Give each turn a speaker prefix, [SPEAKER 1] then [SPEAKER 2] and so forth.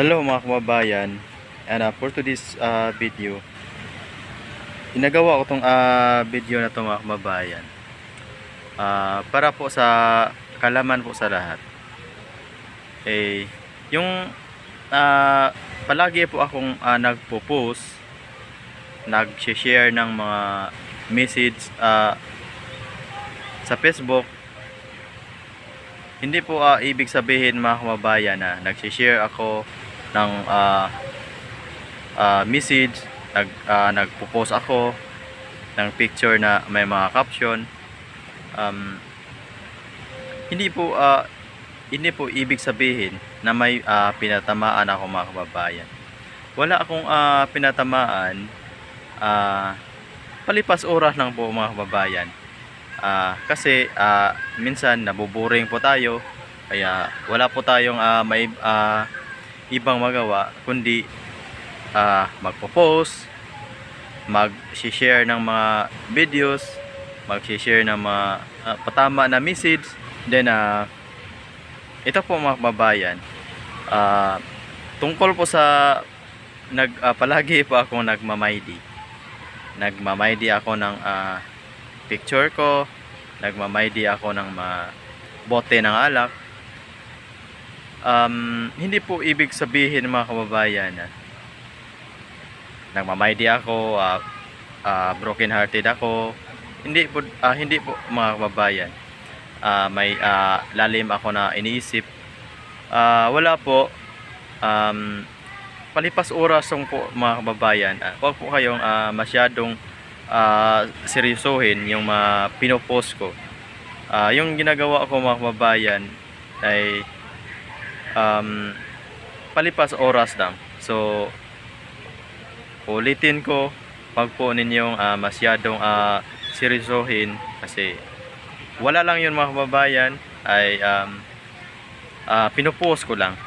[SPEAKER 1] Hello mga kababayan, and for today's video, inagawa ko tong video na to mga kababayan para po sa kalaman po sa lahat. Yung palagi po akong nagpo-post, nag-share ng mga message sa Facebook. Hindi po ibig sabihin mga kababayan na nag-share ako ng message, nagpo-post ako ng picture na may mga caption. Hindi po ibig sabihin na may pinatamaan ako mga kababayan. Wala akong pinatamaan, palipas oras lang po mga kababayan. Kasi minsan nabuboring po tayo, kaya wala po tayong may ibang magawa kundi magpo-post, mag-share ng mga videos, mag-share ng mga patama na message. Then ito po mga kababayan, tungkol po sa palagi po akong nagmamaydi ako ng picture ko, nagmamaydi ako ng bote ng alak. Hindi po ibig sabihin mga kababayan na nagmamaydi ako, broken hearted ako. Hindi po mga kababayan. May lalim ako na iniisip. Wala po. Palipas oras po mga kababayan, huwag po kayong masyadong seryosohin yung pinopost ko. Yung ginagawa ko mga kababayan ay palipas oras lang. So ulitin ko, pag po ninyong masyadong seryosohin, kasi wala lang yun mga kababayan, ay pinopost ko lang.